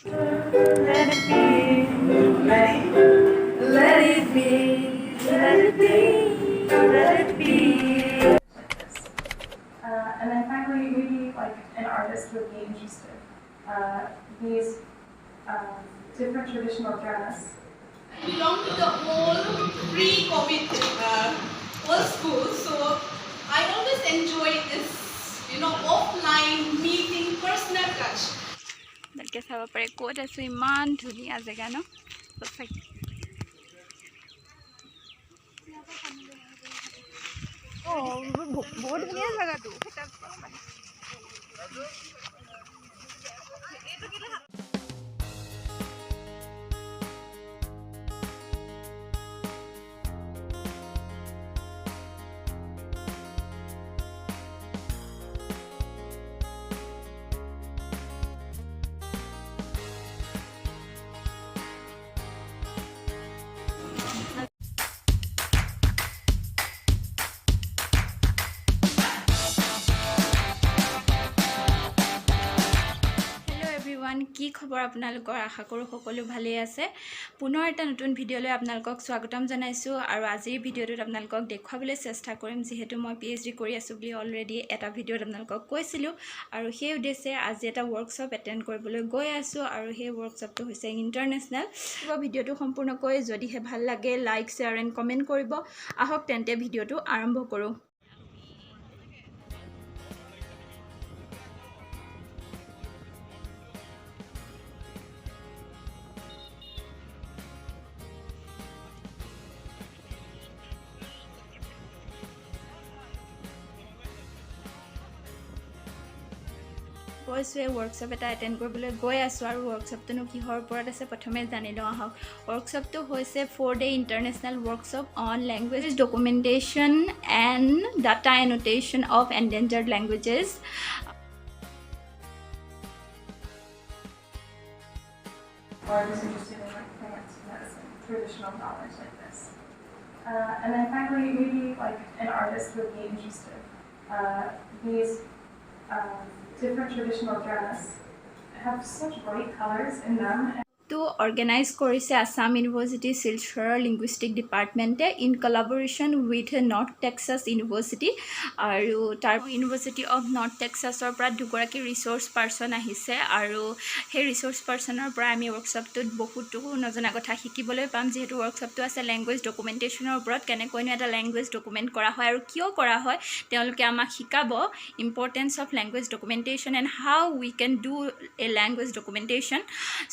Let it be, ready? Let it be, let it be, let it be. Like this. And then finally, maybe like an artist would be interested. These different traditional dress. Belong to the whole pre-COVID old school, so I always enjoy this, offline meeting, personal touch. তাকে চাব পাৰে ক'ত আছো ইমান ধুনীয়া জেগা ন সঁচাকৈ বহুত ধুনীয়া জেগাটো কি খবৰ আপোনালোকৰ আশা কৰোঁ সকলো ভালেই আছে পুনৰ এটা নতুন ভিডিঅ'লৈ আপোনালোকক স্বাগতম জনাইছোঁ আৰু আজিৰ ভিডিঅ'টোত আপোনালোকক দেখুৱাবলৈ চেষ্টা কৰিম যিহেতু মই PhD কৰি আছোঁ বুলি অলৰেডি এটা ভিডিঅ'ত আপোনালোকক কৈছিলোঁ আৰু সেই উদ্দেশ্যে আজি এটা ৱৰ্কশ্বপ এটেণ্ড কৰিবলৈ গৈ আছোঁ আৰু সেই ৱৰ্কশ্বপটো হৈছে ইণ্টাৰনেশ্যনেল ভিডিঅ'টো সম্পূৰ্ণকৈ যদিহে ভাল লাগে লাইক শ্বেয়াৰ এণ্ড কমেণ্ট কৰিব আহক তেন্তে ভিডিঅ'টো আৰম্ভ কৰোঁ কৈছোৱে ৱৰ্কশ্বপ এটা এটেণ্ড কৰিবলৈ গৈ আছোঁ আৰু ৱৰ্কশ্বপটোনো কিহৰ ওপৰত আছে প্ৰথমে জানি লওঁ আহক ৱৰ্কশ্বপটো হৈছে 4-day international workshop on language documentation and data annotation of endangered languages Or just interested in like plants, medicine, traditional knowledge like this. And then finally, maybe like an artist would be interested. These different traditional dress have such bright colors in them. to organize কৰিছে Assam University Silchar Linguistics Department in collaboration with North Texas University আৰু তাৰ University of North Texasৰ পৰা দুগৰাকী resource person আহিছে আৰু সেই resource পাৰসনৰ পৰা আমি ৱৰ্কশ্বপটোত বহুতো নজনা কথা শিকিবলৈ পাম যেহেতু ৱৰ্কশ্বপটো আছে ল্যাঙ্গুৱেজ ডকুমেণ্টেশ্যনৰ ওপৰত কেনেকৈনো এটা ল্যাঙ্গুৱেজ ডকুমেণ্ট কৰা হয় আৰু কিয় কৰা হয় তেওঁলোকে আমাক শিকাব importance of language documentation and how we can do a language documentation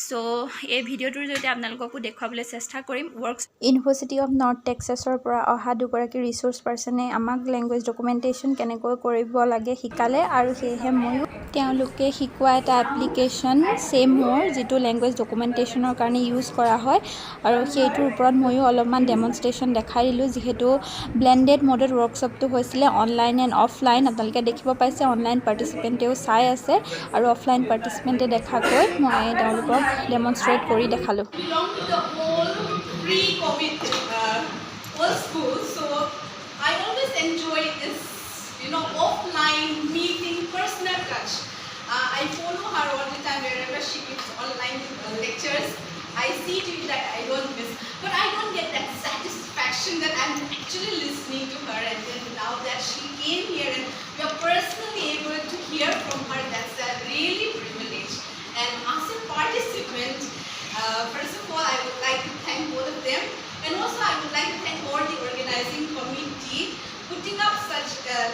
so এই ভিডিঅ'টোৰ জৰিয়তে আপোনালোককো দেখুৱাবলৈ চেষ্টা কৰিম ৱৰ্কছ ইউনিভাৰ্চিটি অফ নৰ্থ টেক্সাছৰ পৰা অহা দুগৰাকী ৰিসোৰ্স পাৰসনে আমাক ল্যাঙ্গুৱেজ ডকুমেণ্টেশ্যন কেনেকৈ কৰিব লাগে শিকালে আৰু সেয়েহে ময়ো তেওঁলোকে শিকোৱা এটা এপ্লিকেশ্যন সেম মোৰ যিটো ল্যাঙ্গুৱেজ ডকুমেণ্টেশ্যনৰ কাৰণে ইউজ কৰা হয় আৰু সেইটোৰ ওপৰত ময়ো অলপমান ডেমনষ্ট্ৰেশ্যন দেখাই দিলোঁ যিহেতু ব্লেণ্ডেড মোডত ৱৰ্কশ্বপটো হৈছিলে অনলাইন এণ্ড অফলাইন আপোনালোকে দেখিব পাইছে অনলাইন পাৰ্টিচিপেণ্টেও চাই আছে আৰু অফলাইন পাৰ্টিচিপেণ্টে দেখাকৈ মই তেওঁলোকক ডেমনষ্ট্ৰেট কৰি দেখালোঁ Belong to the whole pre-COVID old school, so I always enjoy this, offline meeting, personal touch. I follow her all the time wherever she gives online lectures. I see to it that I don't miss, but I don't get that satisfaction that I'm actually listening to her. And then now that she came here and we are personally able to hear from her, that's a really privilege. And as a participant, first of all, I would like to thank both of them, and also I would like to thank all the organizing committee. Putting up such an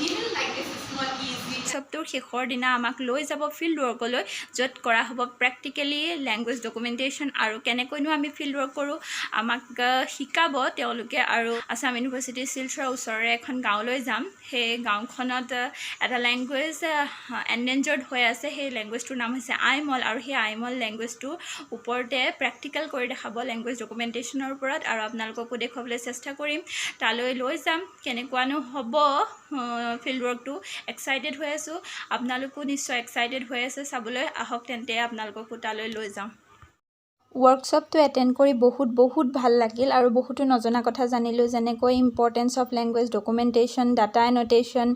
event like this is not easy. সপ্তাহৰ শেষৰ দিনা আমাক লৈ যাব field ৱৰ্কলৈ য'ত কৰা হ'ব practically language documentation আৰু কেনেকৈনো আমি ফিল্ড ৱৰ্ক কৰোঁ আমাক শিকাব তেওঁলোকে আৰু আসাম ইউনিভাৰ্চিটি শিলচৰৰ ওচৰৰে এখন গাঁৱলৈ যাম সেই গাঁওখনত এটা ল্যাঙ্গুৱেজ এণ্ডেঞ্জাৰ্ড হৈ আছে সেই ল্যাঙ্গুৱেজটোৰ নাম হৈছে আইমল আৰু সেই আইমল ল্যাঙ্গুৱেজটোৰ ওপৰতে প্ৰেক্টিকেল কৰি দেখাব ল্যাঙ্গুৱেজ ডকুমেণ্টেশ্যনৰ ওপৰত আৰু আপোনালোককো দেখুৱাবলৈ চেষ্টা কৰিম তালৈ লৈ যাম কেনেকুৱানো হ'ব ফিল্ড ৱৰ্কটো এক্সাইটেড হৈ আছোঁ আপোনালোকো নিশ্চয় এক্সাইটেড হৈ আছে চাবলৈ আহক তেন্তে আপোনালোককো তালৈ লৈ যাম ৱৰ্কশ্বপটো এটেণ্ড কৰি বহুত ভাল লাগিল আৰু বহুতো নজনা কথা জানিলোঁ যেনেকৈ importance of language documentation data annotation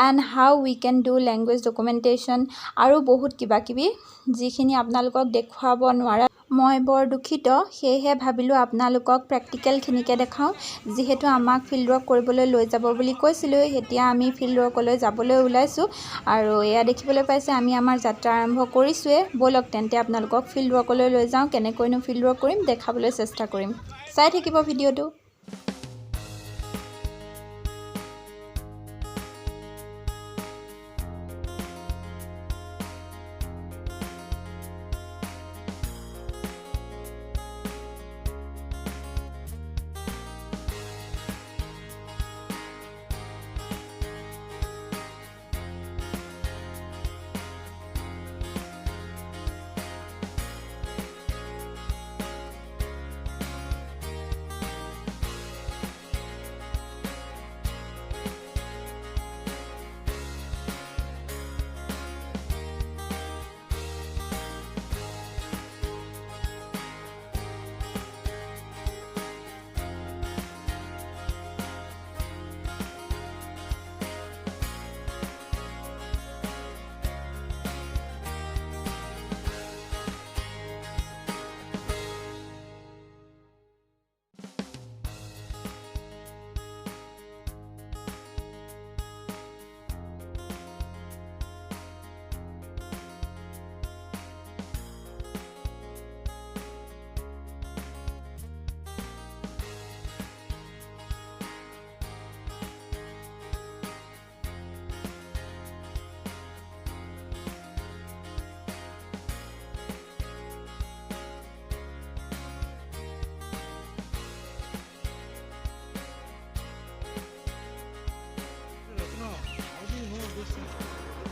and how we can do language documentation আৰু বহুত কিবাকিবি যিখিনি আপোনালোকক দেখুৱাব নোৱাৰা মই বৰ দুখিত সেয়েহে ভাবিলোঁ আপোনালোকক প্ৰেক্টিকেলখিনিকে দেখাওঁ যিহেতু আমাক ফিল্ড ৱৰ্ক কৰিবলৈ লৈ যাব বুলি কৈছিলোঁ এতিয়া আমি ফিল্ড ৱৰ্কলৈ যাবলৈ ওলাইছোঁ আৰু এয়া দেখিবলৈ পাইছে আমি আমাৰ যাত্ৰা আৰম্ভ কৰিছোঁৱে ব'লক তেন্তে আপোনালোকক ফিল্ড ৱৰ্কলৈ লৈ যাওঁ কেনেকৈনো ফিল্ড ৱৰ্ক কৰিম দেখাবলৈ চেষ্টা কৰিম চাই থাকিব ভিডিঅ'টো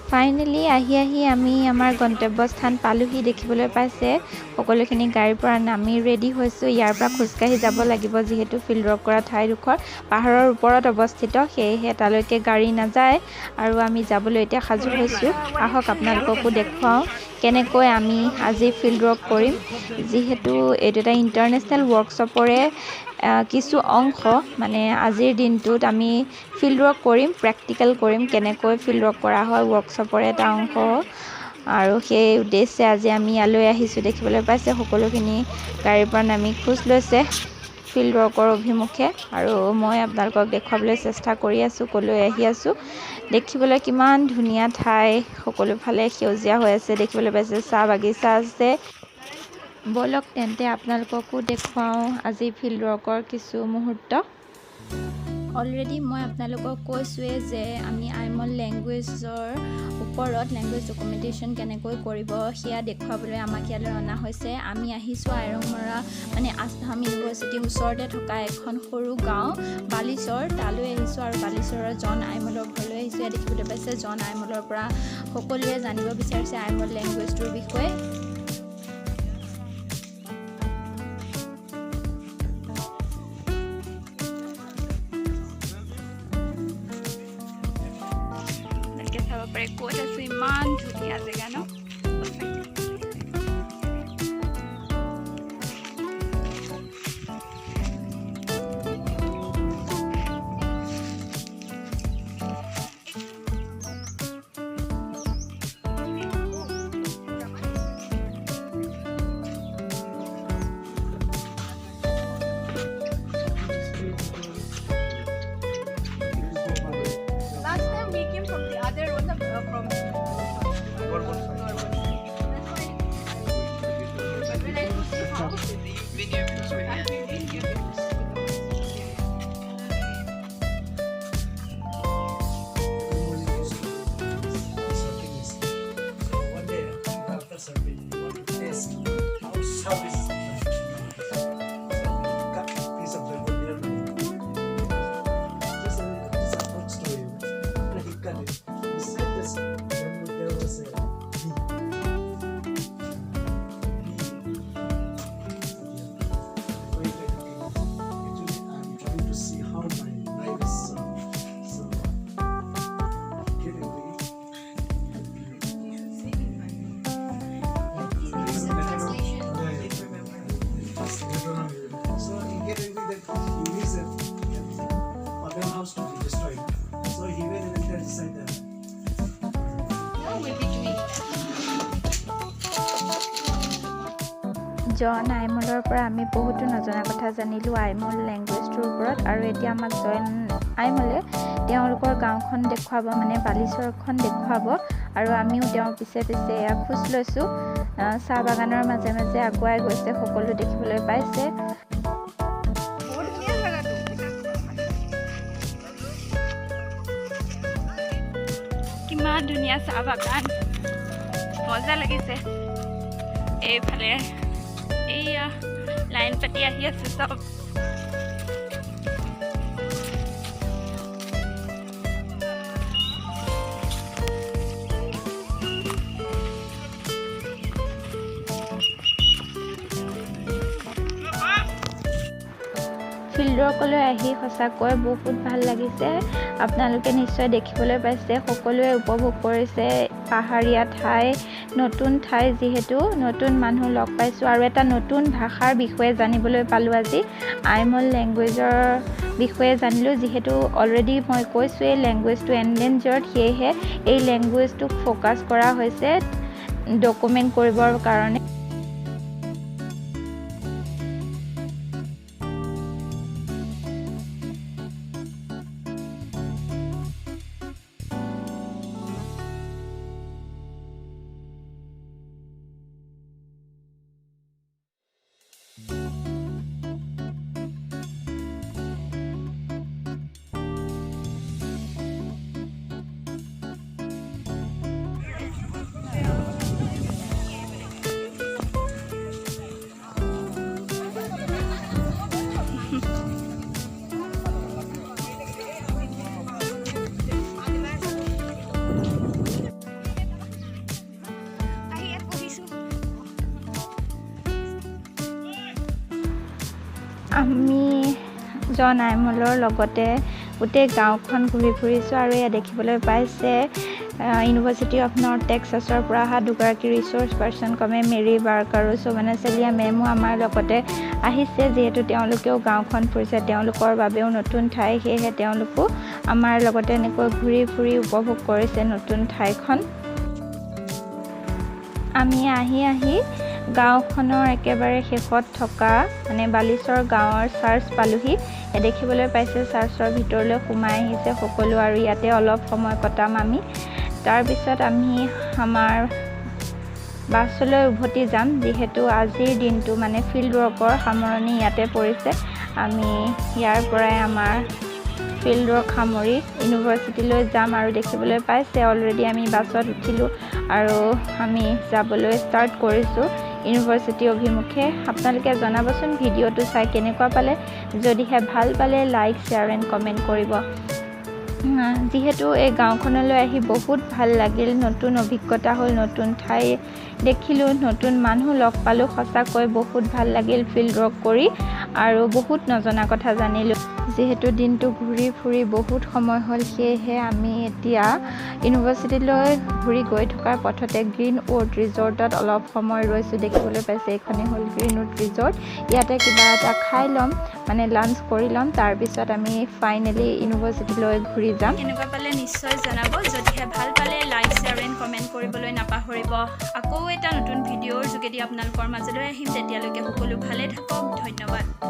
ফাইনেলি আহি আমি আমাৰ গন্তব্যস্থান পালোহি দেখিবলৈ পাইছে সকলোখিনি গাড়ীৰ পৰা নামি ৰেডি হৈছোঁ ইয়াৰ পৰা খোজকাঢ়ি যাব লাগিব যিহেতু ফিল্ড ৱৰ্ক কৰা ঠাইডোখৰ পাহাৰৰ ওপৰত অৱস্থিত সেয়েহে তালৈকে গাড়ী নাযায় আৰু আমি যাবলৈ এতিয়া সাজু হৈছোঁ আহক আপোনালোককো দেখুৱাওঁ কেনেকৈ আমি আজি ফিল্ড ৱৰ্ক কৰিম যিহেতু এইটো এটা ইণ্টাৰনেশ্যনেল ৱৰ্কশ্বপৰে কিছু অংশ মানে আজিৰ দিনটোত আমি ফিল্ড ৱৰ্ক কৰিম প্ৰেক্টিকেল কৰিম কেনেকৈ ফিল্ড ৱৰ্ক কৰা হয় ৱৰ্কশ্বপৰ এটা অংশ আৰু সেই উদ্দেশ্যে আজি আমি ইয়ালৈ আহিছোঁ দেখিবলৈ পাইছে সকলোখিনি গাড়ীৰ পৰা নামি খোজ লৈছে ফিল্ড ৱৰ্কৰ অভিমুখে আৰু মই আপোনালোকক দেখুৱাবলৈ চেষ্টা কৰি আছোঁ কলৈ আহি আছোঁ দেখিবলৈ কিমান ধুনীয়া ঠাই সকলোফালে সেউজীয়া হৈ আছে দেখিবলৈ পাইছে চাহ বাগিচা আছে ব'লক তেন্তে আপোনালোককো দেখুৱাওঁ আজি ফিল্ড ৱৰ্কৰ কিছু মুহূৰ্ত অলৰেডি মই আপোনালোকক কৈছোঁৱে যে আমি আইমল লেংগুৱেজৰ ওপৰত লেংগুৱেজ ডকুমেণ্টেশ্যন কেনেকৈ কৰিব সেয়া দেখুৱাবলৈ আমাক ইয়ালৈ অনা হৈছে আমি আহিছোঁ আইৰংমৰা মানে আছাম ইউনিভাৰ্চিটিৰ ওচৰতে থকা এখন সৰু গাঁও বালিচৰ তালৈ আহিছোঁ আৰু বালিচৰৰ জন আইমলৰ ঘৰলৈ আহিছোঁ ইয়াত দেখিবলৈ পাইছে জন আইমলৰ পৰা সকলোৱে জানিব বিচাৰিছে আইমল লেংগুৱেজটোৰ বিষয়ে ক'ত আছে ইমান ধুনীয়া জেগা ন জন আইমলৰ পৰা আমি বহুতো নজনা কথা জানিলোঁ আইমল লেংগুৱেজটোৰ ওপৰত আৰু এতিয়া আমাক জন আইমলে তেওঁলোকৰ গাঁওখন দেখুৱাব মানে বালিচৰখন দেখুৱাব আৰু আমিও তেওঁৰ পিছে পিছে এয়া খোজ লৈছোঁ চাহ বাগানৰ মাজে মাজে আগুৱাই গৈছে সকলো দেখিবলৈ পাইছে কিমান ধুনীয়া চাহ বাগান মজা লাগিছে এইফালে এইয়া লাইন পাতি আহি আছে চব ফিল্ডৰকলৈ আহি সঁচাকৈ বহুত ভাল লাগিছে আপোনালোকে নিশ্চয় দেখিবলৈ পাইছে সকলোৱে উপভোগ কৰিছে পাহাৰীয়া ঠাই নতুন ঠাই যিহেতু নতুন মানুহ লগ পাইছোঁ আৰু এটা নতুন ভাষাৰ বিষয়ে জানিবলৈ পালোঁ আজি আইমল লেংগুৱেজৰ বিষয়ে জানিলোঁ যিহেতু অলৰেডি মই কৈছোঁ এই লেংগুৱেজটো এনডেঞ্জাৰ্ড সেয়েহে এই লেংগুৱেজটোক ফ'কাছ কৰা হৈছে ডকুমেণ্ট কৰিবৰ কাৰণে আমি জন আইমলৰ লগতে গোটেই গাঁওখন ঘূৰি ফুৰিছোঁ আৰু এয়া দেখিবলৈ পাইছে ইউনিভাৰ্চিটি অফ নৰ্থ টেক্সাছৰ পৰা অহা দুগৰাকী ৰিচৰ্চ পাৰ্চন ক্ৰমে মেৰী বাৰ্ক আৰু শোভনা চেলিয়া মেমো আমাৰ লগতে আহিছে যিহেতু তেওঁলোকেও গাঁওখন ফুৰিছে তেওঁলোকৰ বাবেও নতুন ঠাই সেয়েহে তেওঁলোকো আমাৰ লগতে এনেকৈ ঘূৰি ফুৰি উপভোগ কৰিছে নতুন ঠাইখন আমি আহি গাঁওখনৰ একেবাৰে শেষত থকা মানে বালিচৰ গাঁৱৰ চাৰ্চ পালোহি দেখিবলৈ পাইছে চাৰ্চৰ ভিতৰলৈ সোমাই আহিছে সকলো আৰু ইয়াতে অলপ সময় কটাম আমি তাৰপিছত আমি আমাৰ বাছলৈ উভতি যাম যিহেতু আজিৰ দিনটো মানে ফিল্ড ৱৰ্কৰ সামৰণি ইয়াতে পৰিছে আমি ইয়াৰ পৰাই আমাৰ ফিল্ড ৱৰ্ক সামৰি ইউনিভাৰ্চিটিলৈ যাম আৰু দেখিবলৈ পাইছে অলৰেডি আমি বাছত উঠিলোঁ আৰু আমি যাবলৈ ষ্টাৰ্ট কৰিছোঁ ইউনিভাৰ্চিটি অভিমুখে আপোনালোকে জনাবচোন ভিডিঅ'টো চাই কেনেকুৱা পালে যদিহে ভাল পালে লাইক শ্বেয়াৰ এণ্ড কমেণ্ট কৰিব যিহেতু এই গাঁওখনলৈ আহি বহুত ভাল লাগিল নতুন অভিজ্ঞতা হ'ল নতুন ঠাই দেখিলোঁ নতুন মানুহ লগ পালোঁ সঁচাকৈ বহুত ভাল লাগিল ফিল্ড ৱৰ্ক কৰি আৰু বহুত নজনা কথা জানিলোঁ যিহেতু দিনটো ঘূৰি ফুৰি বহুত সময় হ'ল সেয়েহে আমি এতিয়া ইউনিভাৰ্চিটিলৈ ঘূৰি গৈ থকাৰ পথতে গ্ৰীণউড ৰিজৰ্টত অলপ সময় ৰৈছোঁ দেখিবলৈ পাইছে এইখনেই হ'ল গ্ৰীণউড ৰিজৰ্ট ইয়াতে কিবা এটা খাই ল'ম মানে লাঞ্চ কৰি ল'ম তাৰপিছত আমি ফাইনেলি ইউনিভাৰ্চিটিলৈ ঘূৰি যাম কেনেকুৱা পালে নিশ্চয় জনাব যদিহে ভাল পালে লাইক শ্বেয়াৰ এণ্ড কমেণ্ট কৰিবলৈ নাপাহৰিব আকৌ এটা নতুন ভিডিঅ'ৰ যোগেদি আপোনালোকৰ মাজলৈ আহিম তেতিয়ালৈকে সকলো ভালে থাকক ধন্যবাদ